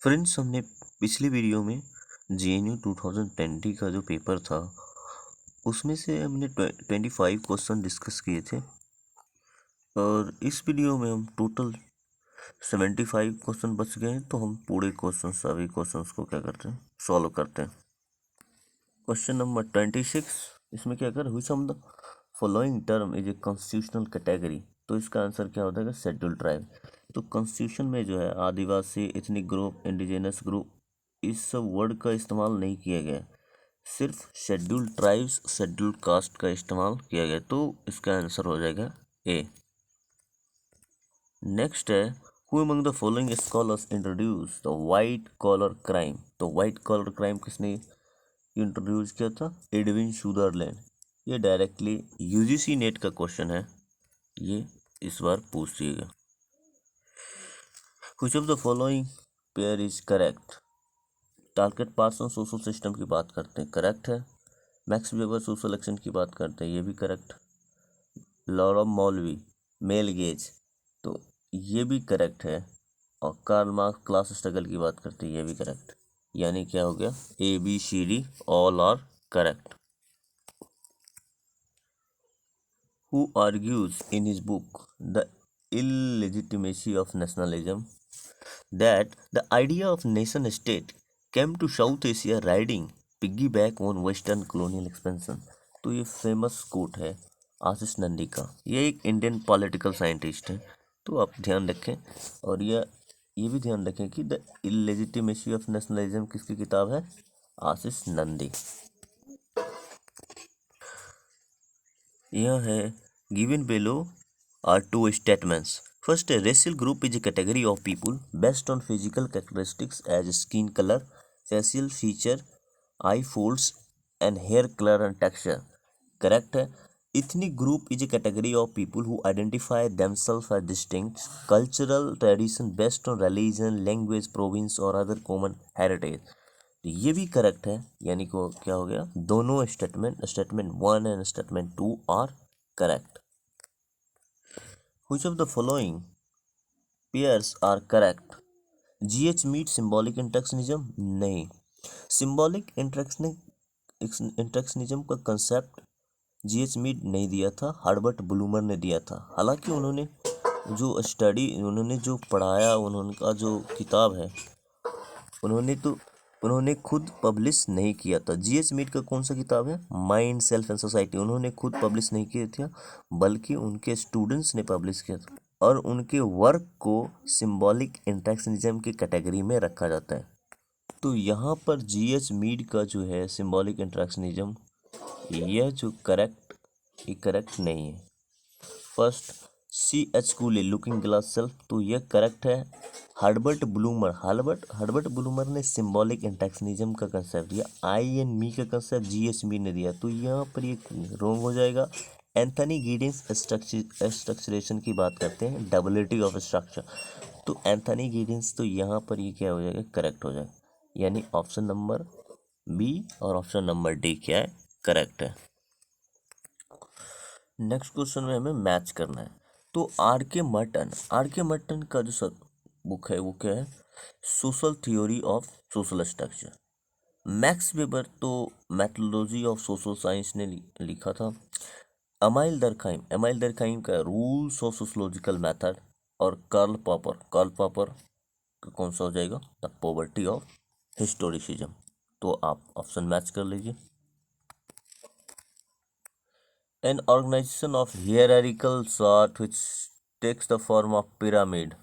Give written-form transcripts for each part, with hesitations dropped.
Friends, हमने पिछली video में JNU 2020 का जो पेपर था उसमें से हमने 25 क्वेश्चन डिस्कस किए थे और इस वीडियो में हम टोटल 75 क्वेश्चन बच गए हैं। तो हम पूरे क्वेश्चन सभी क्वेश्चंस को क्या करते हैं, सॉल्व करते हैं। क्वेश्चन नंबर 26, इसमें क्या कर विच of the following term is a constitutional category. तो इसका आंसर क्या होता है, शेड्यूल ट्राइब। तो कॉन्स्टिट्यूशन में जो है आदिवासी, एथनिक ग्रुप, इंडिजिनस ग्रुप, इस सब वर्ड का इस्तेमाल नहीं किया गया, सिर्फ शेड्यूल ट्राइब्स, शेड्यूल कास्ट का इस्तेमाल किया गया। तो इसका आंसर हो जाएगा ए। नेक्स्ट है who among the following scholars introduce the white collar crime. तो वाइट कॉलर क्राइम किसने इंट्रोड्यूस किया था? Edwin Sutherland. ये डायरेक्टली UGC नेट का क्वेश्चन है, ये इस बार पूछ दिएगा। Which of the following pair is correct? Talcott Parson social system की बात करते हैं, करेक्ट है। मैक्स वेबर सोशल एक्शन की बात करते हैं, ये भी करेक्ट। लॉरम मौलवी मेल गेज, तो ये भी करेक्ट है। और कार्ल मार्क्स क्लास स्ट्रगल की बात करते हैं, ये भी करेक्ट। यानी क्या हो गया, ABCD all are correct. Who argues in his book The Illegitimacy of Nationalism that the idea of nation state came to South Asia riding piggyback on Western colonial expansion। तो ये फेमस कोट है आशीष नंदी का, ये एक Indian political scientist है। तो आप ध्यान रखें, और ये भी ध्यान रखें कि द इलेजिटिमेसी ऑफ नेशनलिज्म किसकी किताब है? आशीष नंदी। यह है given below are two statements. First, a racial group is a category of people based on physical characteristics as skin color, facial feature, eye folds, and hair color and texture. Correct है. Ethnic group is a category of people who identify themselves as distinct cultural tradition based on religion, language, province or other common heritage. ये भी correct है, यानी को क्या हो गया, दोनों statement 1 and statement 2 are correct. Which of the following pairs are correct? GH meet symbolic interactionism? नहीं, symbolic interactionism का कंसेप्ट GH मीट नहीं दिया था, हर्बर्ट ब्लूमर ने दिया था। हालांकि उन्होंने जो पढ़ाया, उन्होंने जो किताब है, उन्होंने खुद पब्लिश नहीं किया था। GH मीट का कौन सा किताब है? Mind, self and society. उन्होंने खुद पब्लिश नहीं किया था, बल्कि उनके स्टूडेंट्स ने पब्लिश किया था, और उनके वर्क को सिंबॉलिक इंटरेक्शनिज्म की कैटेगरी में रखा जाता है। तो यहाँ पर GH मीड का जो है सिंबॉलिक इंटरेक्शनिज्म, यह जो करेक्ट नहीं है। First, CH कूले looking glass self, तो यह करेक्ट है। हर्बर्ट ब्लूमर ने सिंबॉलिक इंटरेक्शनिज्म का कंसेप्ट दिया, आई एंड मी का कंसेप्ट GH मीड ने दिया, तो यहाँ पर ये रॉन्ग हो जाएगा। एंथनी गिडिंस स्ट्रक्चरेशन की बात करते हैं, डबलिटी ऑफ स्ट्रक्चर, तो एंथनी गिडिंस, तो यहाँ पर ये क्या हो जाएगा, करेक्ट हो जाएगा। यानी ऑप्शन नंबर B और ऑप्शन नंबर D क्या है, करेक्ट है। नेक्स्ट क्वेश्चन में हमें मैच करना है। तो R.K. मर्टन का जो बुक है वो क्या है? Social theory of social structure. Max weber तो मेथोडोलॉजी ऑफ सोशल साइंस ने लिखा था। एमाइल दरखाइम का रूल्स ऑफ सोशोलॉजिकल मेथड, और कार्ल पॉपर का कौन सा हो जाएगा, द पॉवर्टी ऑफ हिस्टोरिसिज्म। तो आप ऑप्शन मैच कर लीजिए। An organization of hierarchical sort which takes the form of pyramid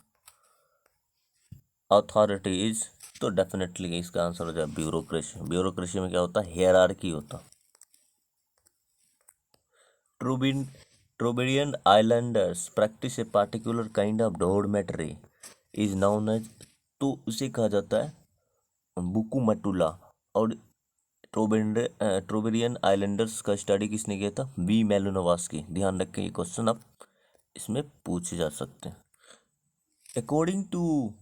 authority is, तो डेफिनेटली इसका आंसर हो जाए ब्यूरोक्रेसी में क्या होता है, हियरार्की होता। Trobriand islanders practice a particular kind of dormitory is known as, तो उसे कहा जाता है बुकू मटुला। और ट्रोबेरियन आइलैंडर्स का स्टडी किसने किया था? B. मेलोनोवास्की। ध्यान रखें, ये क्वेश्चन आप इसमें पूछे जा सकते हैं। According to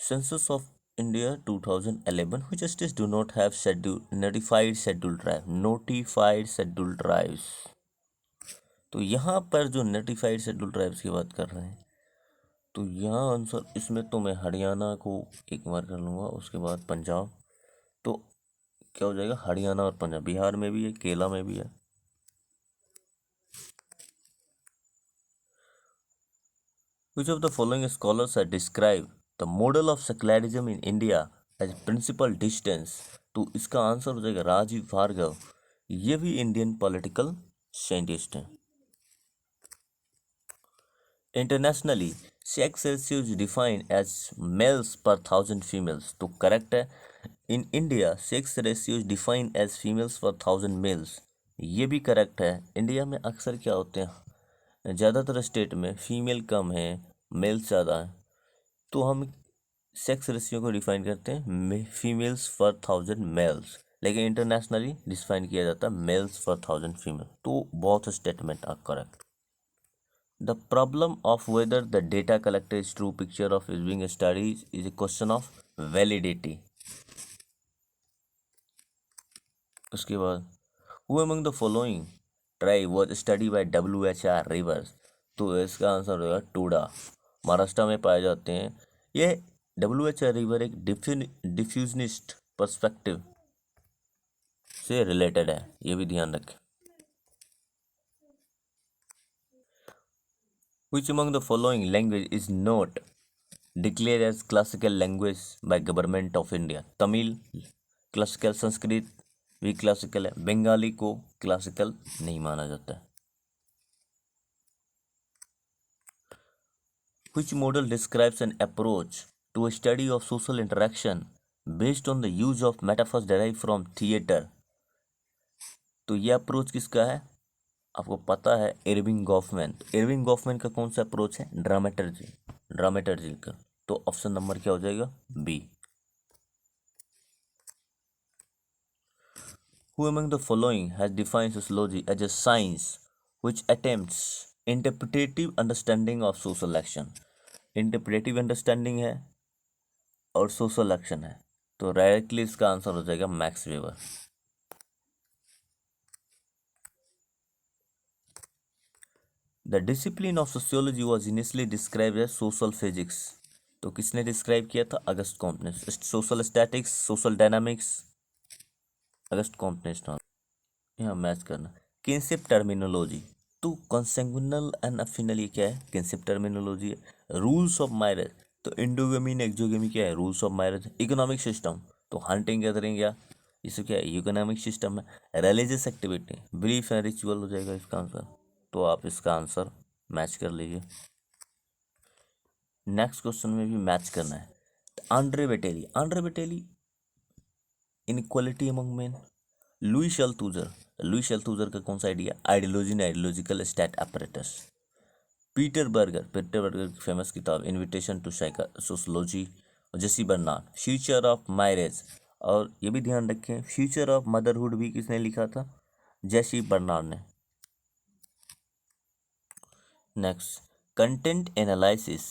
census of India 2011, which states do not have notified scheduled tribes? तो यहाँ पर जो नोटिफाइड शेड्यूल ट्राइब्स की बात कर रहे हैं, तो यहाँ आंसर इसमें तो मैं हरियाणा को एक बार कर लूँगा, उसके बाद पंजाब। तो क्या हो जाएगा, हरियाणा और पंजाब। बिहार में भी है, केरला में भी है। Which of the following scholars have described the model of secularism in India as principal distance? तो इसका आंसर हो जाएगा राजीव भार्गव। ये भी इंडियन पॉलिटिकल साइंटिस्ट हैं। Internationally sex ratio is defined as males per 1000 females. तो करेक्ट है। In India sex ratio is defined as females per 1000 mails. ये भी करेक्ट है। इंडिया में अक्सर क्या होते हैं, ज़्यादातर स्टेट में फीमेल कम है, मेल्स ज़्यादा है, तो हम सेक्स रेशियो को डिफाइन करते हैं फीमेल्स पर 1000 मेल्स, लेकिन इंटरनेशनली डिफाइन किया जाता है मेल्स पर 1000 फीमेल। तो both statement are correct. The problem of whether the data collected is true picture of is being studied is a question of validity. उसके बाद who among the following tribe was studied by WHR rivers? तो इसका answer होगा टूडा। महाराष्ट्र में पाए जाते हैं। ये WHR रिवर एक डिफ्यूजनिस्ट पर्सपेक्टिव से रिलेटेड है, ये भी ध्यान रखें। Which among the following language is not declared as classical language by government of India? Tamil classical, Sanskrit भी क्लासिकल है, बंगाली को क्लासिकल नहीं माना जाता है। Which model describes an approach to a study of social interaction based on the use of metaphors derived from theater? तो यह approach किसका है, आपको पता है, इरविंग गॉफमैन। इरविंग गॉफमैन का कौन सा अप्रोच है, ड्रामेटर्जी का। तो ऑप्शन नंबर क्या हो जाएगा, B. Who among the following has defined sociology as a science which attempts interpretative understanding of social action? Interpretive understanding है और सोशल एक्शन है, तो डायरेक्टली इसका आंसर हो जाएगा Max Weber. The discipline of sociology was initially described as social physics. तो किसने describe किया था, अगस्त कॉम्पट ने। Social statics, social dynamics, Auguste Comte ने। यहाँ मैच करना। किनशिप टर्मिनोलॉजी, तो कॉन्सेंगुइनल एंड अफिनल, ये क्या है, किनशिप टर्मिनोलॉजी है। रूल्स ऑफ मैरिज, तो इंडोगेमी एंड एक्सोगेमी क्या है, rules of marriage. Economic system, तो हंटिंग गैदरिंग या इसे क्या है, इकोनॉमिक सिस्टम है। Religious activity, belief and ritual हो जाएगा इसका आंसर। तो आप इसका आंसर मैच कर लीजिए। नेक्स्ट क्वेश्चन में भी मैच करना है। Andre Beteille inequality among men. Louis Althusser का कौन सा idea, ideology and ideological state apparatus. Peter Berger की फेमस किताब invitation to sociology. Jessie Bernard future of marriage, और ये भी ध्यान रखें फ्यूचर ऑफ मदरहुड भी किसने लिखा था, जेसी बर्नार्ड ने। Next, content analysis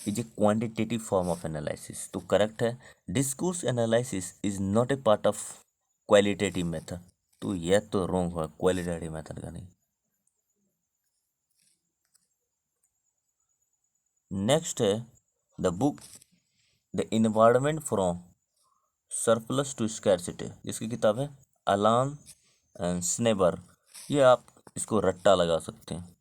is a quantitative form of analysis. तो करेक्ट है। Discourse analysis is not a part of qualitative method. तो यह तो रॉन्ग हुआ, क्वालिटेटिव मेथड का नहीं। नेक्स्ट है the book the environment from surplus to scarcity, जिसकी किताब है अलान एंड स्नेबर। ये आप इसको रट्टा लगा सकते हैं।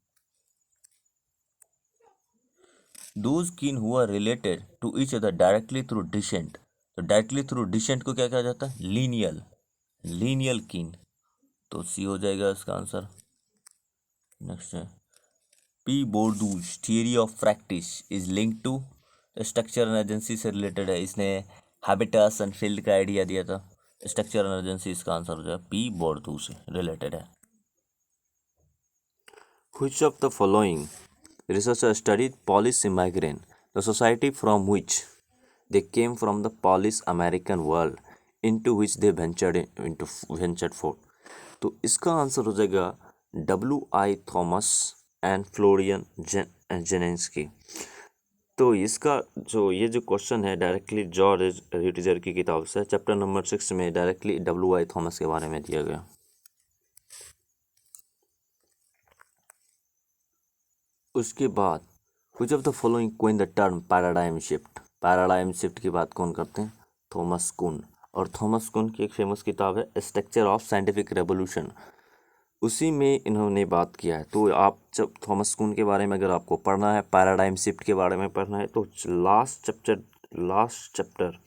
Those kin who are related to each other directly through descent. तो डायरेक्टली थ्रू डिसेंट को क्या कहा जाता है, लीनियल कीन। तो सी हो जाएगा इसका आंसर। नेक्स्ट है P Bourdieu's theory of practice is link to structure and agency से रिलेटेड है। इसने हैबिटास एंड फील्ड का आइडिया दिया था। स्ट्रक्चर एंड एजेंसी इसका आंसर हो जाएगा, पी बोर्डू से रिलेटेड है। Which of the following researchers studied Polish immigrant, the society from which they came from the Polish American world into which they ventured forth? तो इसका answer हो जाएगा W.I. Thomas and Florian Znaniecki. तो इसका ये जो question है directly George ह्यूटिजर की किताब से, चैप्टर नंबर 6 में डायरेक्टली W.I. थॉमस के बारे में दिया गया। उसके बाद विच of the following coin the term paradigm shift? Paradigm shift की बात कौन करते हैं? थॉमस कुन। और थॉमस कुन की एक फेमस किताब है स्ट्रक्चर ऑफ साइंटिफिक रेवोल्यूशन, उसी में इन्होंने बात किया है। तो आप जब थॉमस कुन के बारे में अगर आपको पढ़ना है, पैराडाइम शिफ्ट के बारे में पढ़ना है, तो लास्ट चैप्टर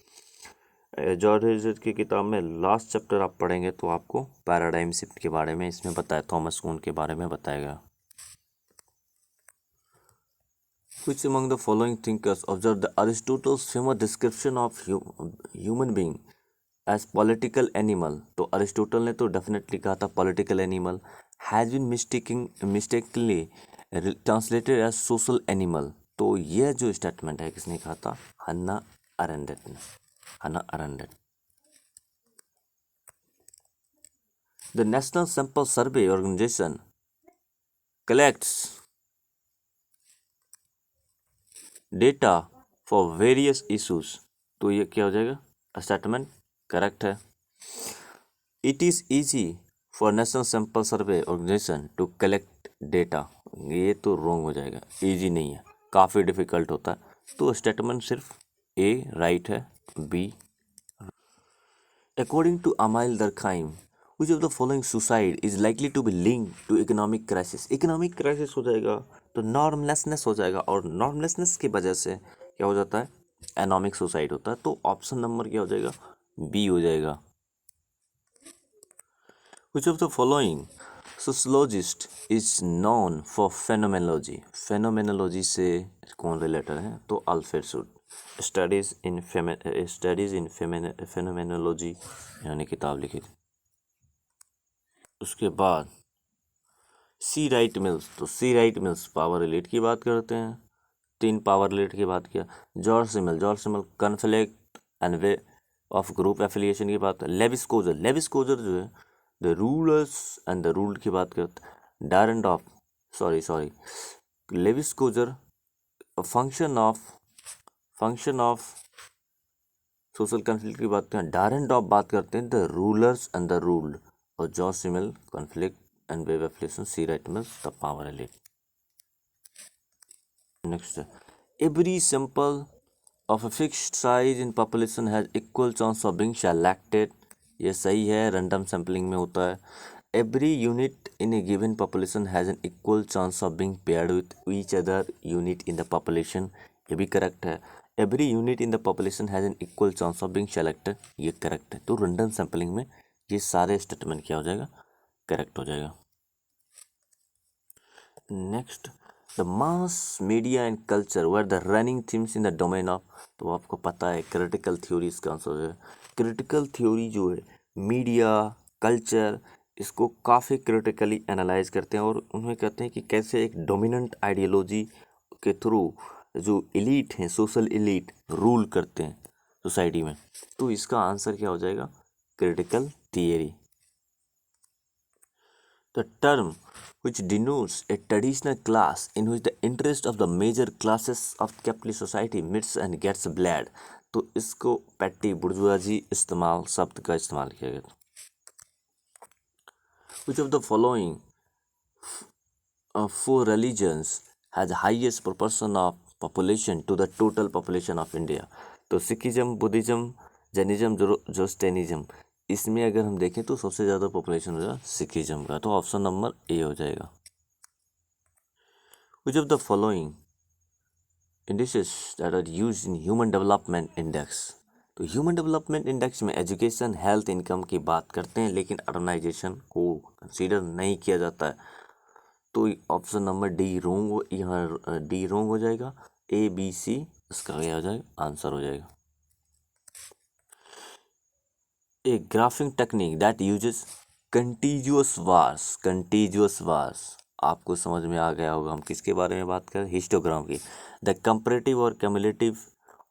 जॉर्ज हेजल की किताब में लास्ट चैप्टर आप पढ़ेंगे तो आपको पैराडाइम शिफ्ट के बारे में इसमें बताया, थॉमस कुन के बारे में बताया गया। Which among the following thinkers observed the Aristotle's famous description of human being as political animal? तो अरिस्टोटल ने तो डेफिनेटली कहा था political animal, has been mistakenly translated as social animal. तो यह जो स्टेटमेंट है किसने कहा था? हन्ना अरेंडेट ने। Hannah Arendt. The National Sample Survey Organisation collects data for various issues. तो ये क्या हो जाएगा? स्टेटमेंट करेक्ट है। It is easy for National Sample Survey Organisation to collect data. ये तो रॉन्ग हो जाएगा, ईजी नहीं है, काफ़ी डिफिकल्ट होता है। तो स्टेटमेंट सिर्फ ए राइट है, B. According to Emile Durkheim which of the following suicide is likely to be link to economic crisis? Economic crisis हो जाएगा तो नॉर्मलेसनेस हो जाएगा, और नॉर्मलेसनेस की वजह से क्या हो जाता है? एनॉमिक सुसाइड होता है। तो ऑप्शन नंबर क्या हो जाएगा? बी हो जाएगा। Which of the following sociologist is known for phenomenology? phenomenology से कौन रिलेटेड है? तो Alfred suit. Studies in phenomenology यानी किताब लिखी थी। उसके बाद सी राइट मिल्स। तो सी राइट मिल्स पावर रिलेट की बात करते हैं, 3 पावर रिलेट की बात किया। George Simmel conflict and web of group affiliation की बात। लेविस कोजर जो है the rulers and the ruled की बात करते। Dahrendorf sorry Lewis Coser function of social conflict की बात करें। डायरेंडॉफ बात करते हैं the rulers and the ruled, और George Simmel conflict and web affiliation, C Wright Mills the power elite. Next, every sample of a fixed size in population has equal chance of being selected। ये सही है, random sampling में होता है। Every unit in a given population has an equal chance of being paired with each other unit in the population। ये भी correct है। Every unit in the population has an equal chance of being selected, ये correct है। तो random sampling में ये सारे statement क्या हो जाएगा? करेक्ट हो जाएगा। Next, the mass media and culture were the running themes in the domain of. तो आपको पता है क्रिटिकल थ्योरी इसका आंसर है। क्रिटिकल थ्योरी जो है मीडिया कल्चर, इसको काफ़ी क्रिटिकली एनालाइज करते हैं, और उन्हें कहते हैं कि कैसे एक डोमिनेंट आइडियोलॉजी के थ्रू जो एलीट हैं, सोशल एलीट रूल करते हैं सोसाइटी में। तो इसका आंसर क्या हो जाएगा? Critical theory. The term which denotes a traditional class in which the interest of the major classes of capitalist society meets and gets bled। तो इसको पैटी बुर्जुआजी इस्तेमाल शब्द का इस्तेमाल किया गया। Which of the following four religions has highest proportion of population to the total population of India? तो Sikhism, Buddhism, Jainism, जोस्टेनिज्म, इसमें अगर हम देखें तो सबसे ज़्यादा पॉपुलेशन हो जाएगा सिखिज्म का। तो ऑप्शन नंबर ए हो जाएगा। Which of the following indices that are used in human development index? तो ह्यूमन डेवलपमेंट इंडेक्स में एजुकेशन, हेल्थ, इनकम की बात करते हैं, लेकिन अर्बनाइजेशन को कंसीडर नहीं किया जाता है। तो ऑप्शन नंबर डी रोंग, यहाँ डी रोंग हो जाएगा। ए बी सी इसका क्या हो जाएगा? आंसर हो जाएगा। A graphing technique that uses contiguous bars। आपको समझ में आ गया होगा हम किसके बारे में बात कर रहे हैं? हिस्टोग्राम की। The comparative or cumulative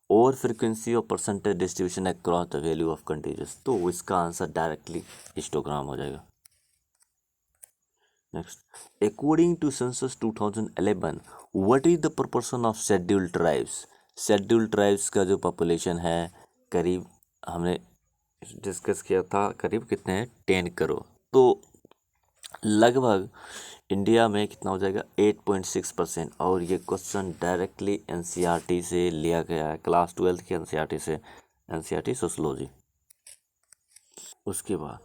or frequency of percentage distribution across the value of continuous. तो इसका आंसर डायरेक्टली हिस्टोग्राम हो जाएगा। Next, according to census 2011 what is the proportion of scheduled tribes? Scheduled tribes का जो population है करीब, हमने discuss किया था, करीब कितने हैं? 10 करोड़। तो लगभग इंडिया में कितना हो जाएगा 8.6%। और ये क्वेश्चन डायरेक्टली एनसीईआरटी से लिया गया है, क्लास 12 की एनसीईआरटी से, एनसीईआरटी सोशियोलॉजी। उसके बाद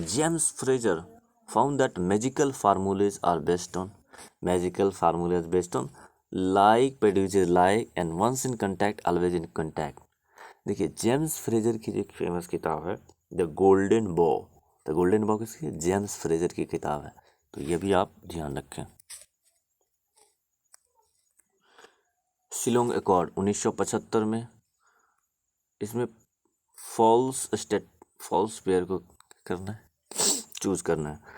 James Frazer found that magical formulas based on like produces like and once in contact always in contact. देखिए जेम्स फ्रेजर की एक फेमस किताब है the golden bough. The golden bough किसकी? जेम्स फ्रेजर की किताब है, तो ये भी आप ध्यान रखें। शिलोंग अकॉर्ड 1975 में, इसमें फॉल्स पेयर को करना है, चूज करना है।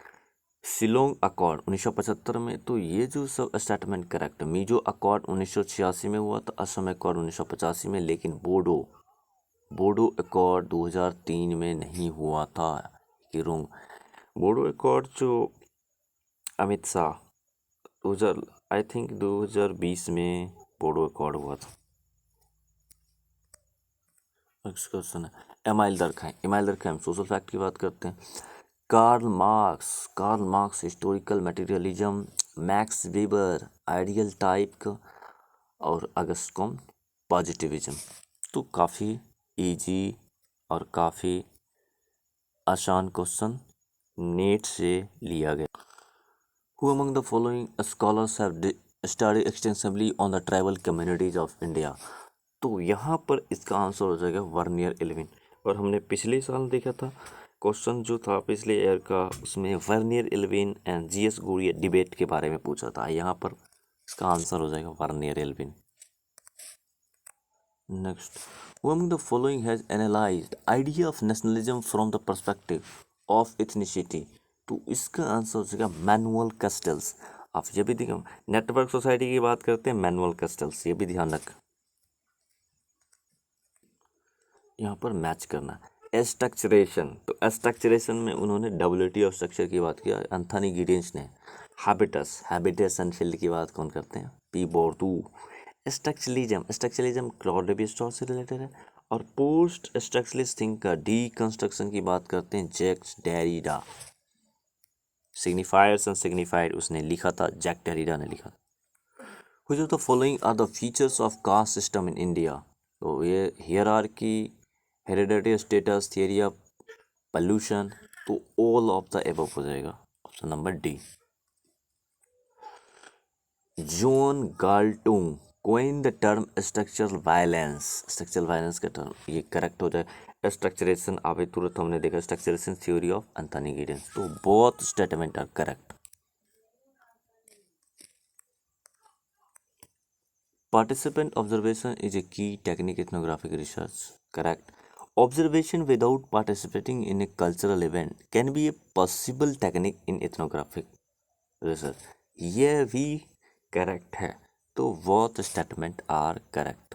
शिलोंग अकॉर्ड 1975 में, तो ये जो सब स्टेटमेंट करेक्ट है। मीजो अकॉर्ड 1986 में हुआ था, असम अकॉर्ड 1985 में, लेकिन बोडो अकॉर्ड 2003 में नहीं हुआ था। कि रोंग बोडो अकॉर्ड जो अमित शाह 2000 आई थिंक 2020 में बोडो अकॉर्ड हुआ था। नेक्स्ट क्वेश्चन है इमाइल दरखाम सोशल फैक्ट की बात करते हैं। Karl Marx historical materialism, Max Weber ideal type का, और अगस्त कॉम्ट पॉजिटिविज्म। तो काफ़ी इजी और काफ़ी आसान क्वेश्चन नेट से लिया गया। Who among the following scholars have studied extensively on the tribal communities of India? तो यहाँ पर इसका आंसर हो जाएगा वर्नियर एल्विन। और हमने पिछले साल देखा था क्वेश्चन जो था पिछले ईयर का, उसमें वर्नियर एल्विन एंड जीएस गुरिया डिबेट के बारे में पूछा था। यहाँ पर इसका आंसर हो जाएगा वर्नियर Elwin. Next, who among the following has analyzed idea of nationalism from the perspective of ethnicity? तो इसका आंसर हो जाएगा मैनुअल कैस्टल्स। आप ये भी देखो, नेटवर्क सोसाइटी की बात करते हैं, मैनुअल कैस्टल्स, ये भी ध्यान रख। यहाँ पर मैच करना एस्ट्रक्चरेशन, तो एस्ट्रक्चरेशन में उन्होंने डबलिटी ऑफ स्ट्रक्चर की बात किया, एंथनी गिडेंस ने हैबिटस एंड फील्ड की बात कौन करते हैं? P Bourdieu. Structuralism Claude Levi Strauss से रिलेटेड है। और पोस्ट स्ट्रक्चरलिस्ट थिंक का डीकंस्ट्रक्शन की बात करते हैं Jacques Derrida. Signifiers and signified उसने लिखा था, जैक डेरिडा ने लिखा। Which of the following are the features of caste system in India? तो ये hierarchy, hereditary status, theory of pollution, तो all of the above हो जाएगा, option number D. Johan Galtung coined the term structural violence का term, ये correct हो जाए। Structuration अभी तुरंत हमने देखा, structuration theory of Anthony Giddens, तो both statement are correct. Participant observation is a key technique in ethnographic research. Correct. Observation without participating in a cultural event can be a possible technique in ethnographic research. यह भी correct है, तो both statement are correct.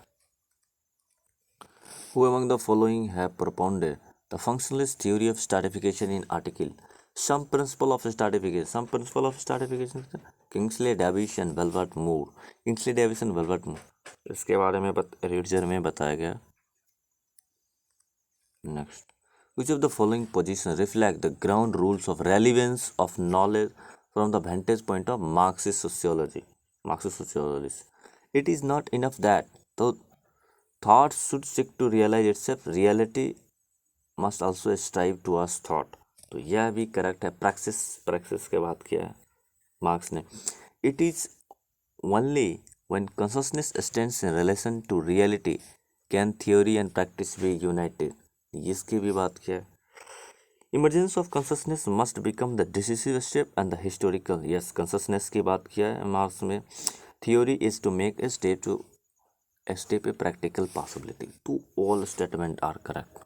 Who among the following have propounded the functionalist theory of stratification in article? Some principle of stratification. Kingsley Davis and Wilbert Moore, इसके बारे में reader में बताया गया। Next, which of the following position reflect the ground rules of relevance of knowledge from the vantage point of Marxist sociology? It is not enough that the thought should seek to realize itself, reality must also strive towards thought, तो यह भी correct है। Praxis के बात किया है Marx ने। It is only when consciousness stands in relation to reality can theory and practice be united, इसकी भी बात किया है। Emergence of consciousness must become the decisive step and the historical, yes consciousness की बात किया है मार्क्स में। Theory is to make a step a practical possibility, to all statement are correct.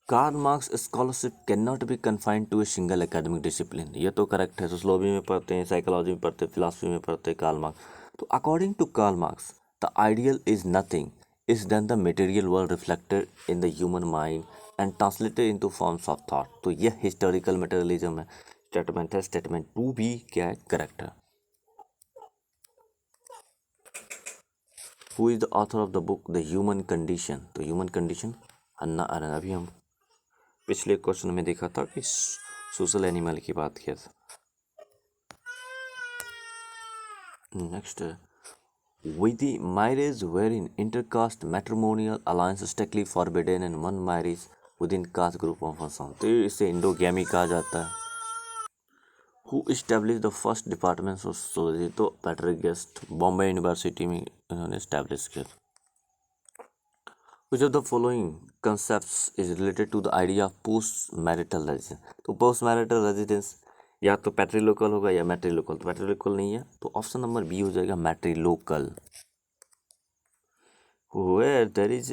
Karl Marx scholarship can not be confined to a single academic discipline, ये तो correct है। Sociology में पढ़ते हैं, साइकोलॉजी में पढ़ते हैं, फिलासफी में पढ़ते हैं कार्ल मार्क्स। तो according to Karl Marx the ideal is nothing is then the material world reflected in the human mind and translated into forms of thought, तो यह हिस्टोरिकल मटेरियलिज्म है। स्टेटमेंट है, स्टेटमेंट 2 भी क्या है? करेक्ट है। Who is the author of the book the human condition? तो human condition Hannah Arendt. अभी हम पिछले क्वेश्चन में देखा था कि सोशल एनिमल की बात किया था। नेक्स्ट है with the marriage wherein intercaste matrimonial alliance strictly forbidden and one marries within caste group of a son, तो इसे इंडोगैमी कहा जाता है। Who established the first department of sociology, तो पैट्रिक गेस्ट बॉम्बे यूनिवर्सिटी में इन्होंने इस्टेब्लिश किया। Which of the following concepts is related to the idea of post marital residence, तो पोस्ट मैरिटल रेजिडेंस या तो पैट्रिलोकल होगा या मैट्रिलोकल, तो पैट्रिलोकल नहीं है तो ऑप्शन नंबर बी हो जाएगा मैट्रिलोकल। Where there is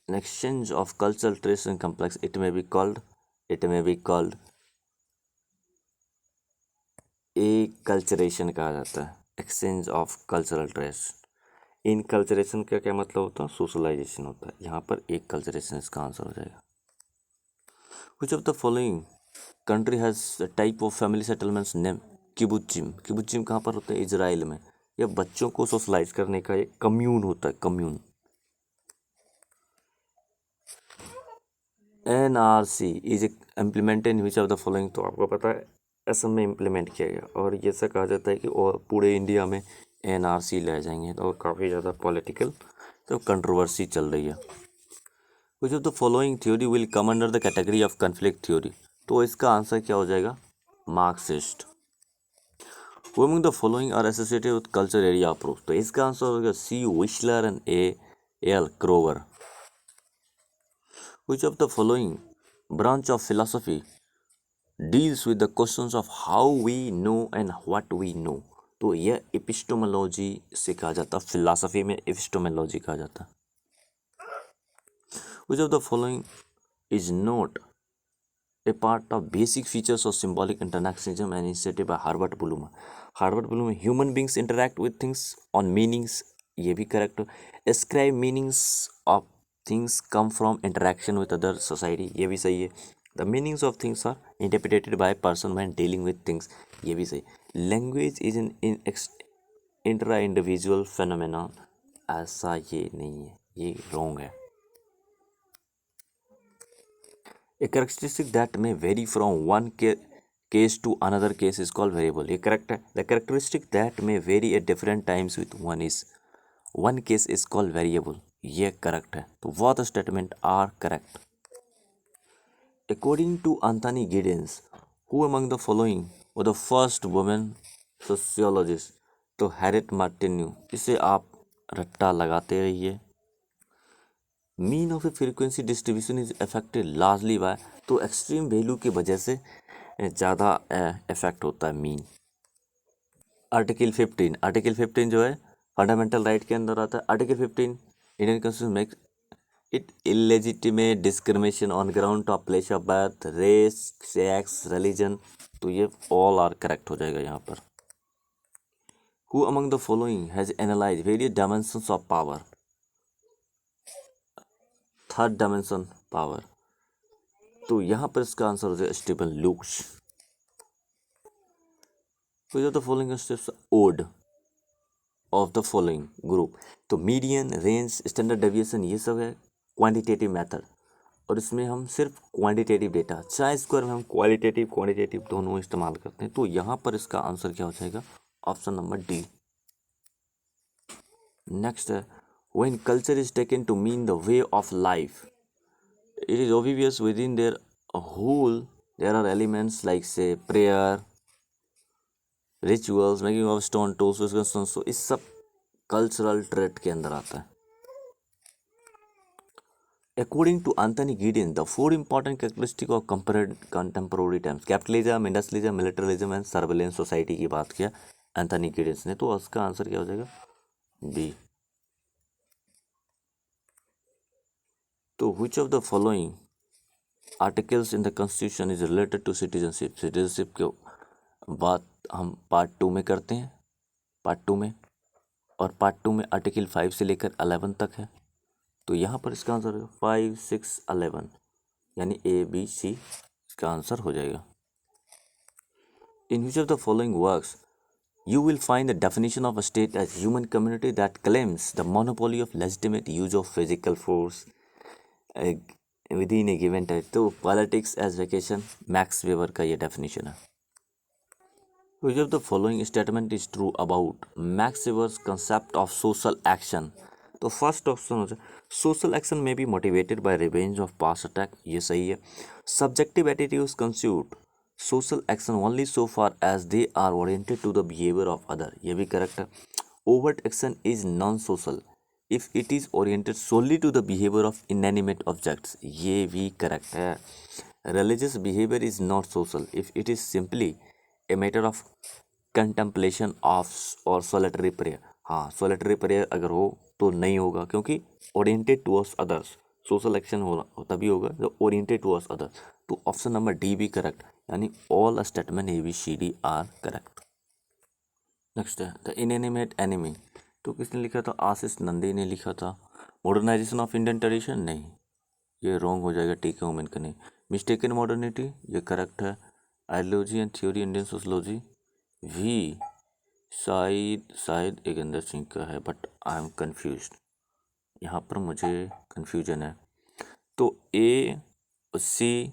an exchange of cultural traits and complex, it may be called acculturation कहा जाता है। Exchange of cultural trace, in culturation का क्या मतलब होता है? सोशलाइजेशन होता है। यहाँ पर एक कल्चरेशन इसका आंसर हो जाएगा। Which of the following country has a type of family settlements name किबुत्जिम? किबुत्जिम कहाँ पर होता है? इजराइल में। यह बच्चों को सोशलाइज करने का एक कम्यून होता है, commune. NRC is implemented in which of the following, तो आपको पता है असम में इम्प्लीमेंट किया गया और ये ऐसा कहा जाता है कि और पूरे इंडिया में NRC ले जाएंगे, तो काफ़ी ज़्यादा पॉलिटिकल तो कंट्रोवर्सी चल रही है। विच of the following theory will come under the category of conflict theory, तो इसका आंसर क्या हो जाएगा? Marxist. Who among the following are associated with culture area approach, तो इसका आंसर होगा C. Wissler and A. L. Kroeber. Which of the following branch of philosophy deals with the questions of how we know and what we know, तो यह epistemology से कहा जाता है, philosophy में एपिस्टोमोलॉजी कहा जाता है। Which of the following is not a part of basic features of symbolic internationalism and initiated by Herbert Bloom? Herbert Bloom, human beings interact with things on meanings, ये भी correct. ascribe meanings of things come from interaction with other society, ये भी सही है। the meanings of things are interpreted by person when dealing with things, ये भी सही। language is an intra individual phenomenon, ऐसा ये नहीं है, ये wrong है। A characteristic that may vary from one case to another case is called variable, ये correct है। The characteristic that may vary at different times with one case is called variable, ये correct है। तो both statement are correct। According to Anthony Giddens, who among the following were the first woman sociologist, तो Harriet Martineau, इसे आप रट्टा लगाते रहिए। Mean of a frequency distribution is affected largely by, तो एक्सट्रीम वैल्यू की वजह से ज़्यादा इफेक्ट होता है मीन। आर्टिकल 15 जो है फंडामेंटल राइट के अंदर आता है। Article 15 Indian constitution makes it illegitimate discrimination on ground of place of birth, race, sex, religion, तो ये ऑल आर करेक्ट हो जाएगा यहाँ पर। Who among the following has analyse various dimensions of power, third dimension power, तो यहाँ पर इसका आंसर हो जाएगा Steven Lukes. Which of the following constitutes odd of the following group, तो मीडियन, रेंज, स्टैंडर्ड डेविएशन, ये सब है क्वांटिटेटिव मेथड, और इसमें हम सिर्फ क्वांटिटेटिव डेटा, चाहे स्क्वायर में हम क्वालिटेटिव क्वांटिटेटिव दोनों इस्तेमाल करते हैं, तो यहाँ पर इसका आंसर क्या हो जाएगा? Option number D. नेक्स्ट है when culture is taken to mean the way of life, it is obvious within their whole there are elements like say prayer, rituals, making of stone tools, तो इस सब cultural trait के अंदर आता है। According to Anthony Gidden, the four important characteristic of contemporary times, capitalism, industrialism, militarism and surveillance society की बात किया एंथनी गिडेन ने, तो उसका आंसर क्या हो जाएगा? बी। तो which of the following articles in the constitution is related to citizenship, citizenship के बात हम पार्ट 2 में करते हैं, पार्ट 2 में, और पार्ट 2 में आर्टिकल 5 से लेकर 11 तक है, तो यहाँ पर इसका आंसर होगा 5, 6, 11, यानी ABC इसका आंसर हो जाएगा। In which of the following works you will find the definition of a state as human community that claims the monopoly of legitimate use of physical force, within a given time. तो politics as vocation, Max Weber का ये definition है। Which of the following statement is true about Max Weber's concept of social action? तो first option हो जाए social action में be motivated by revenge of past attack, ये सही है। Subjective attitudes constitute social action only so far as they are oriented to the behaviour of other, ये भी correct है। Overt action is non social if it is oriented solely to the behaviour of inanimate objects, ये भी correct है। Religious behaviour is not social if it is simply a matter of contemplation of or solitary prayer. हाँ, solitary prayer अगर हो तो नहीं होगा, क्योंकि oriented towards others. Social action हो तभी होगा जब ओरिएंटेड टूवर्ड्स अदर्स। तो ऑप्शन नंबर डी भी करेक्ट, यानी all statement A B C D are correct. Next है द इनएनिमेट एनिमी, तो किसने लिखा था? आशीष नंदी ने लिखा था। मॉडर्नाइजेशन ऑफ इंडियन ट्रेडिशन, नहीं, ये रॉन्ग हो जाएगा, टीका उमेन का नहीं। मिस्टेकन मॉडर्निटी, ये करेक्ट है। Ideology and theory Indian sociology, भी शायद एकंदर सिंह का है, बट आई एम कंफ्यूज, यहाँ पर मुझे कंफ्यूजन है। तो ए सी,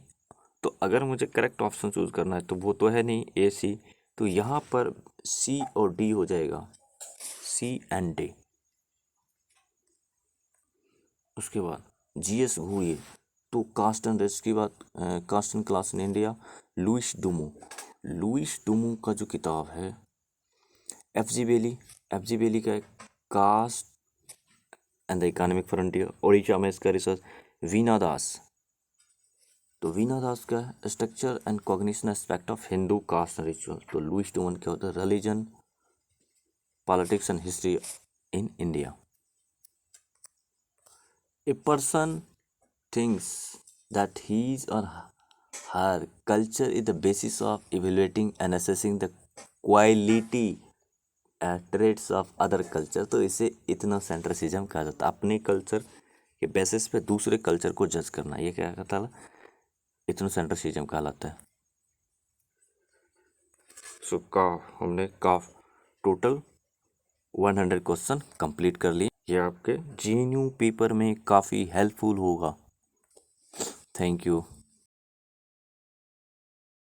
तो अगर मुझे करेक्ट ऑप्शन चूज करना है तो वो तो है नहीं ए सी, तो यहाँ पर सी और डी हो जाएगा, सी एंड डी। उसके बाद जीएस घूरिए, तो कास्ट एंड रेस की बात, caste and class in India, Louis Dumont का जो किताब है। एफजी बेली का caste and the economic frontier, Odisha में इसका रिसर्च। वीना दास, तो वीना दास का structure and cognition aspect of Hindu caste and ritual. तो लुइस डुमन क्या होता है? Religion, politics and history in India. A person thinks that his or her culture is the basis of evaluating and assessing the quality traits of other culture, तो इसे इथनोसेंट्रिसिज्म कहा जाता है। अपने कल्चर के बेसिस पे दूसरे कल्चर को जज करना, ये क्या कहता है? इथनोसेंट्रिसिज्म कहलाता है। सो हमने टोटल 100 क्वेश्चन कंप्लीट कर लिए। ये आपके जीएनयू पेपर में काफ़ी हेल्पफुल होगा। Thank you.